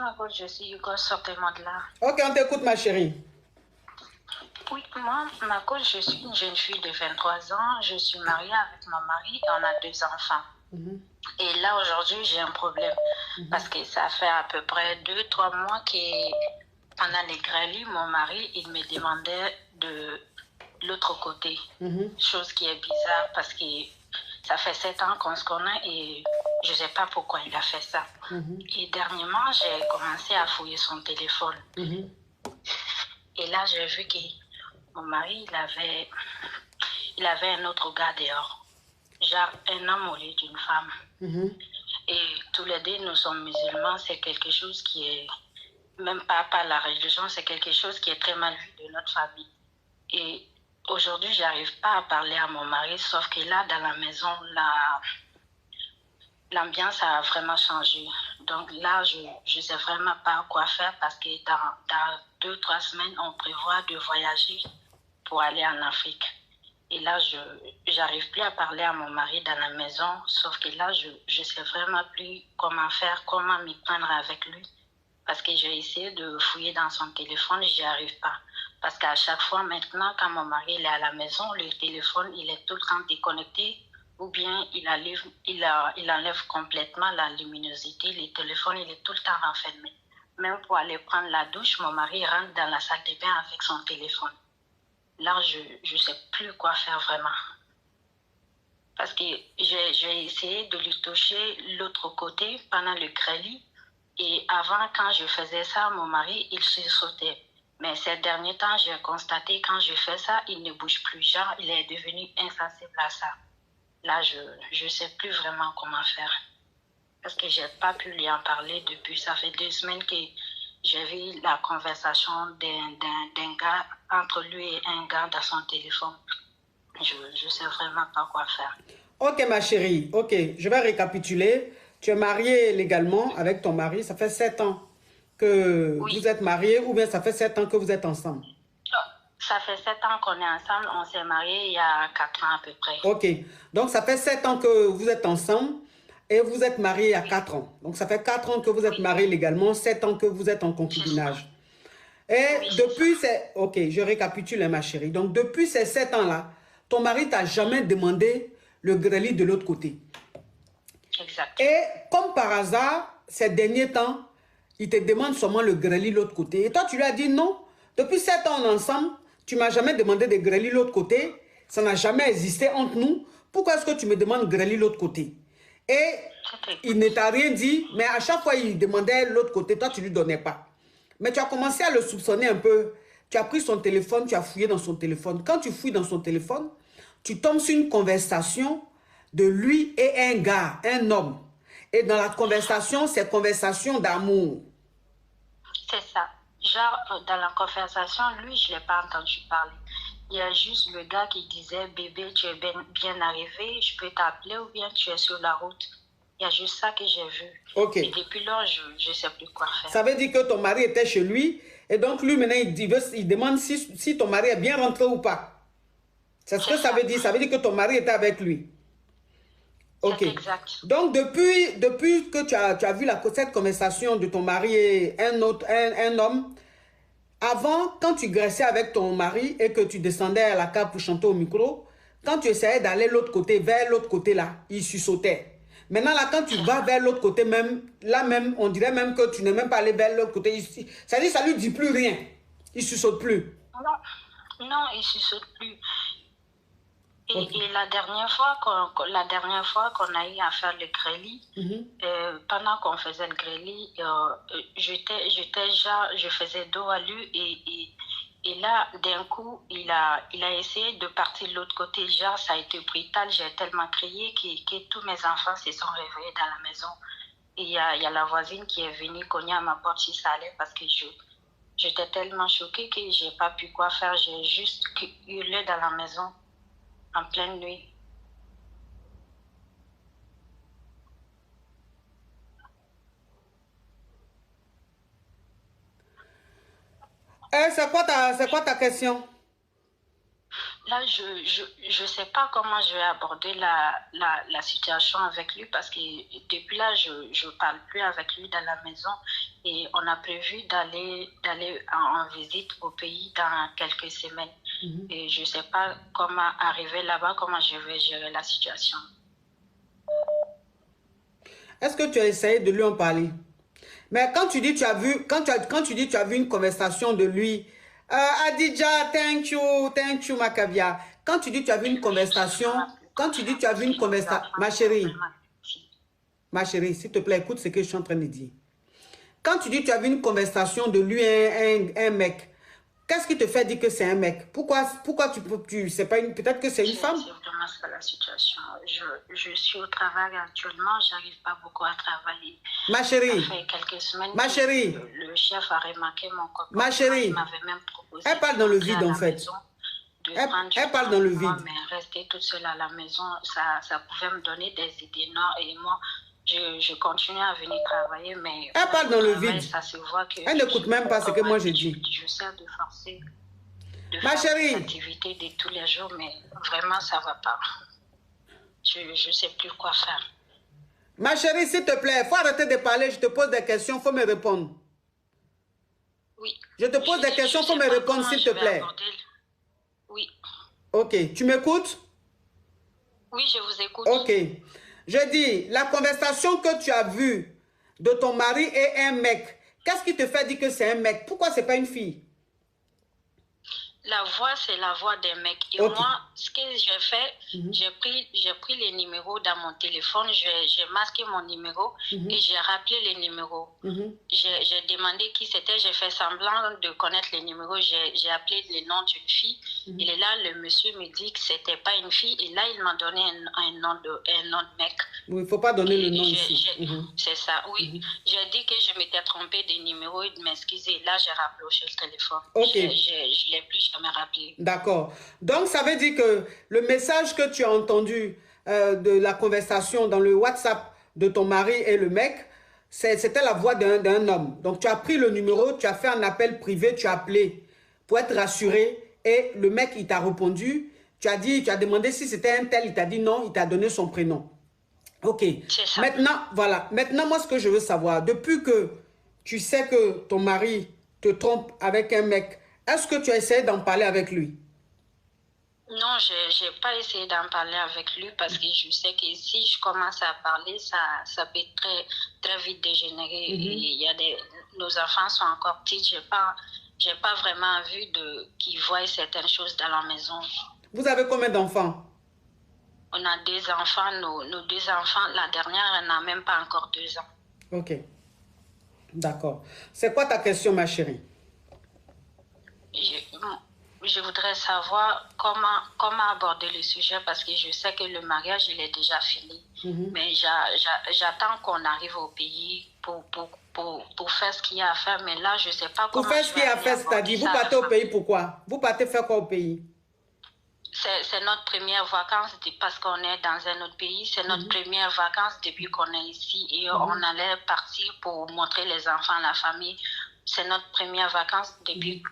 ma coach, je suis Hugo, sortez-moi de là. Ok, on t'écoute, ma chérie. Oui, moi, ma coach, je suis une jeune fille de 23 ans. Je suis mariée avec mon mari et on a 2 enfants. Et là, aujourd'hui, j'ai un problème. Parce que ça fait à peu près 2-3 mois que, pendant les grêlés, mon mari, il me demandait de l'autre côté. Chose qui est bizarre parce que ça fait 7 ans qu'on se connaît et je ne sais pas pourquoi il a fait ça. Et dernièrement, j'ai commencé à fouiller son téléphone. Et là, j'ai vu que mon mari, il avait un autre gars dehors. Genre un homme au lieu d'une femme. Et tous les deux, nous sommes musulmans. C'est quelque chose qui est, même pas par la religion, c'est quelque chose qui est très mal vu de notre famille. Et aujourd'hui, j'arrive pas à parler à mon mari, sauf que là, dans la maison, l'ambiance a vraiment changé. Donc là, je ne sais vraiment pas quoi faire parce que dans 2-3 semaines, on prévoit de voyager pour aller en Afrique. Et là, je n'arrive plus à parler à mon mari dans la maison, sauf que là, je ne sais vraiment plus comment faire, comment m'y prendre avec lui. Parce que j'ai essayé de fouiller dans son téléphone, j'y arrive pas. Parce qu'à chaque fois maintenant, quand mon mari il est à la maison, le téléphone, il est tout le temps déconnecté ou bien il enlève complètement la luminosité. Le téléphone, il est tout le temps renfermé. Même pour aller prendre la douche, mon mari rentre dans la salle de bain avec son téléphone. Là, je ne sais plus quoi faire vraiment. Parce que j'ai essayé de lui toucher l'autre côté pendant le crédit. Et avant, quand je faisais ça, mon mari, il se sautait. Mais ces derniers temps, j'ai constaté quand je fais ça, il ne bouge plus. Genre, il est devenu insensible à ça. Là, je ne sais plus vraiment comment faire. Parce que je n'ai pas pu lui en parler depuis. Ça fait 2 semaines que j'ai vu la conversation d'un gars, entre lui et un gars dans son téléphone. Je ne sais vraiment pas quoi faire. Ok, ma chérie. Ok, je vais récapituler. Tu es mariée légalement avec ton mari. Ça fait 7 ans que vous êtes mariés ou bien ça fait 7 ans que vous êtes ensemble? Ça fait 7 ans qu'on est ensemble. On s'est mariés il y a 4 ans à peu près. Ok, donc ça fait 7 ans que vous êtes ensemble et vous êtes mariés il y a 4 ans. Donc ça fait 4 ans que vous êtes mariés légalement, 7 ans que vous êtes en concubinage. Et depuis ces... Ok, je récapitule, ma chérie. Donc depuis ces 7 ans-là, ton mari t'a jamais demandé le grêlis de l'autre côté. Exact. Et comme par hasard, ces derniers temps, il te demande seulement le grêlis de l'autre côté. Et toi, tu lui as dit non. Depuis 7 ans ensemble, tu ne m'as jamais demandé de grêlis de l'autre côté. Ça n'a jamais existé entre nous. Pourquoi est-ce que tu me demandes grêlis de l'autre côté? Et il ne t'a rien dit, mais à chaque fois, il demandait l'autre côté. Toi, tu ne lui donnais pas. Mais tu as commencé à le soupçonner un peu. Tu as pris son téléphone, tu as fouillé dans son téléphone. Quand tu fouilles dans son téléphone, tu tombes sur une conversation de lui et un gars, un homme. Et dans la conversation, c'est conversation d'amour. C'est ça. Genre, dans la conversation, lui, je ne l'ai pas entendu parler. Il y a juste le gars qui disait, bébé, tu es bien arrivé, je peux t'appeler ou bien tu es sur la route. Il y a juste ça que j'ai vu. Ok. Et depuis là, je ne sais plus quoi faire. Ça veut dire que ton mari était chez lui. Et donc, lui, maintenant, il demande si ton mari est bien rentré ou pas. C'est ce que ça veut dire. Ça veut dire que ton mari était avec lui. Ok. Exact. Donc, depuis que tu as vu cette conversation de ton mari et un homme, avant, quand tu graissais avec ton mari et que tu descendais à la cave pour chanter au micro, quand tu essayais d'aller l'autre côté, vers l'autre côté là, il sursautait. Maintenant là, quand tu vas vers l'autre côté même, là même, on dirait même que tu n'es même pas allé vers l'autre côté ici. Ça dit, ça lui dit plus rien. Il sursaute plus. Non, il sursaute plus. Et la dernière fois qu'on a eu à faire le grêlis, pendant qu'on faisait le grêlis, je faisais dos à lui et là, d'un coup, il a essayé de partir de l'autre côté. Genre, ça a été brutal. J'ai tellement crié que tous mes enfants se sont réveillés dans la maison. Et il y a la voisine qui est venue cogner à ma porte si ça allait parce que j'étais tellement choquée que je n'ai pas pu quoi faire. J'ai juste hurlé dans la maison en pleine nuit. C'est quoi ta question? Là, je sais pas comment je vais aborder la situation avec lui parce que depuis là, je parle plus avec lui dans la maison et on a prévu d'aller en visite au pays dans quelques semaines. Et je sais pas comment arriver là-bas, comment je vais gérer la situation. Est-ce que tu as essayé de lui en parler? Mais quand tu dis tu as vu, quand tu dis tu as vu une conversation de lui, Adidja, thank you, Macavia. Quand tu dis tu as vu une conversation, quand tu dis tu as vu une conversation, ma chérie, s'il te plaît, écoute ce que je suis en train de dire. Quand tu dis tu as vu une conversation de lui, un mec, qu'est-ce qui te fait dire que c'est un mec? Pourquoi tu sais pas, peut-être que c'est une femme? C'est vraiment ça la situation. Je suis au travail actuellement, j'arrive pas beaucoup à travailler. Ma chérie, ça fait quelques semaines ma chérie, le chef a remarqué mon copain. Ma chérie, il m'avait même proposé elle parle dans le vide en fait. Elle parle dans le vide. Mais rester toute seule à la maison, ça pouvait me donner des idées. Non, et moi, je continue à venir travailler, mais elle parle dans le vide. Ça se voit que elle n'écoute même pas ce que moi je dis. Je sais de forcer. Ma chérie, activités de tous les jours, mais vraiment ça va pas. Je sais plus quoi faire. Ma chérie, s'il te plaît, il faut arrêter de parler, je te pose des questions, il faut me répondre. Oui. Je te pose des questions, il faut me répondre, s'il te plaît. Oui. Ok, tu m'écoutes? Oui, je vous écoute. Ok. Je dis, la conversation que tu as vue de ton mari et un mec, qu'est-ce qui te fait dire que c'est un mec? Pourquoi c'est pas une fille? La voix, c'est la voix des mecs. Et moi, ce que j'ai fait, j'ai pris les numéros dans mon téléphone, j'ai masqué mon numéro et j'ai rappelé les numéros. J'ai demandé qui c'était, j'ai fait semblant de connaître les numéros, j'ai appelé le nom d'une fille. Et là, le monsieur me dit que c'était pas une fille. Et là, il m'a donné un nom de mec. Oui, il ne faut pas donner le nom ici. C'est ça, oui. J'ai dit que je m'étais trompée des numéros et de m'excuser. Là, j'ai rappelé le téléphone. Ok. Je ne l'ai plus jamais rappelé. D'accord. Donc, ça veut dire que le message que tu as entendu de la conversation dans le WhatsApp de ton mari et le mec, c'était la voix d'un homme. Donc, tu as pris le numéro, tu as fait un appel privé, tu as appelé pour être rassuré. Et le mec, il t'a répondu. Tu as demandé si c'était un tel, il t'a dit non, il t'a donné son prénom. Ok. Maintenant, voilà. Maintenant, moi, ce que je veux savoir, depuis que tu sais que ton mari te trompe avec un mec, est-ce que tu as essayé d'en parler avec lui? Non, je n'ai pas essayé d'en parler avec lui parce que je sais que si je commence à parler, ça peut très, très vite dégénérer. Et il y a nos enfants sont encore petits, je n'ai pas vraiment envie qu'ils voient certaines choses dans la maison. Vous avez combien d'enfants? On a 2 enfants, nos 2 enfants, la dernière, elle n'a même pas encore 2 ans. Ok. D'accord. C'est quoi ta question, ma chérie? Je voudrais savoir comment aborder le sujet parce que je sais que le mariage, il est déjà fini. Mais j'attends qu'on arrive au pays pour faire ce qu'il y a à faire. Mais là, je ne sais pas comment. Pour faire ce qu'il y a à faire, c'est-à-dire, vous partez au pays pourquoi? Vous partez faire quoi au pays? C'est notre première vacance parce qu'on est dans un autre pays. C'est notre première vacance depuis qu'on est ici. Et on allait partir pour montrer les enfants, la famille. C'est notre première vacance depuis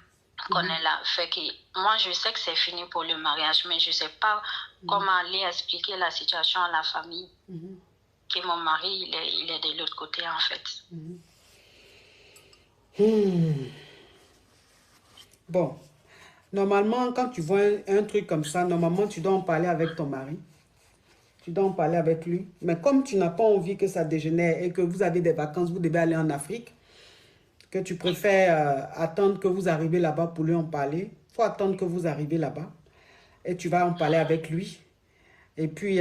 qu'on est là. Fait que moi, je sais que c'est fini pour le mariage, mais je ne sais pas comment aller expliquer la situation à la famille. Que mon mari, il est de l'autre côté, en fait. Bon. Normalement, quand tu vois un truc comme ça, normalement, tu dois en parler avec ton mari. Tu dois en parler avec lui. Mais comme tu n'as pas envie que ça dégénère et que vous avez des vacances, vous devez aller en Afrique, que tu préfères attendre que vous arrivez là-bas pour lui en parler, il faut attendre que vous arrivez là-bas et tu vas en parler avec lui. Et puis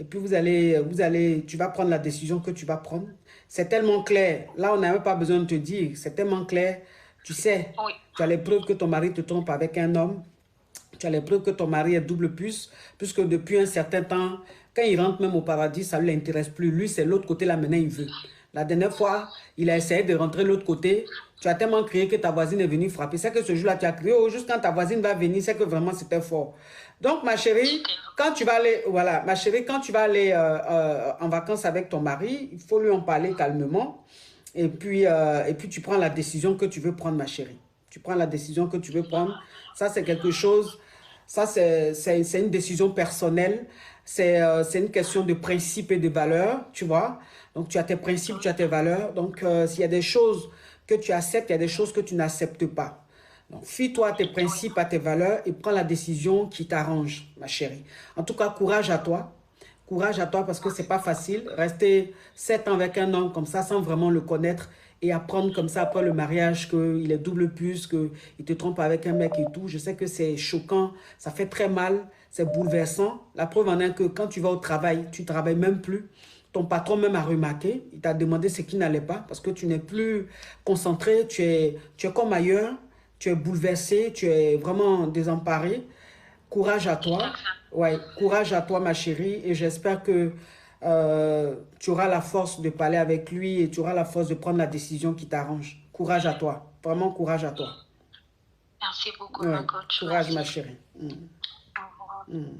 tu vas prendre la décision que tu vas prendre. C'est tellement clair. Là, on n'a même pas besoin de te dire. C'est tellement clair. Tu sais, tu as les preuves que ton mari te trompe avec un homme. Tu as les preuves que ton mari est double puce, puisque depuis un certain temps, quand il rentre même au paradis, ça ne l'intéresse plus. Lui, c'est l'autre côté là, maintenant, il veut. La dernière fois, il a essayé de rentrer de l'autre côté. Tu as tellement crié que ta voisine est venue frapper. C'est que ce jour-là, tu as crié, oh, juste quand ta voisine va venir, c'est que vraiment c'était fort. Donc, ma chérie, quand tu vas aller, voilà, ma chérie, quand tu vas aller en vacances avec ton mari, il faut lui en parler calmement. Et puis tu prends la décision que tu veux prendre, ma chérie. Tu prends la décision que tu veux prendre. Ça, c'est quelque chose Ça, c'est une décision personnelle. C'est une question de principe et de valeurs, tu vois. Donc, tu as tes principes, tu as tes valeurs. Donc, s'il y a des choses que tu acceptes, il y a des choses que tu n'acceptes pas. Donc, fie-toi à tes Oui, principes, à tes valeurs et prends la décision qui t'arrange, ma chérie. En tout cas, courage à toi. Courage à toi parce que c'est pas facile. Rester 7 ans avec un homme comme ça sans vraiment le connaître et apprendre comme ça après le mariage qu'il est double plus, qu'il te trompe avec un mec et tout. Je sais que c'est choquant, ça fait très mal, c'est bouleversant. La preuve en est que quand tu vas au travail, tu travailles même plus. Ton patron même a remarqué, il t'a demandé ce qui n'allait pas parce que tu n'es plus concentré, tu es comme ailleurs, tu es bouleversé, tu es vraiment désemparé. Courage à tout à toi. fait. Ouais, courage à toi, ma chérie. Et j'espère que tu auras la force de parler avec lui et tu auras la force de prendre la décision qui t'arrange. Courage à toi. Vraiment, courage à toi. Merci beaucoup, ma Ouais, coach. courage, ma Merci. chérie. Au revoir. Mm.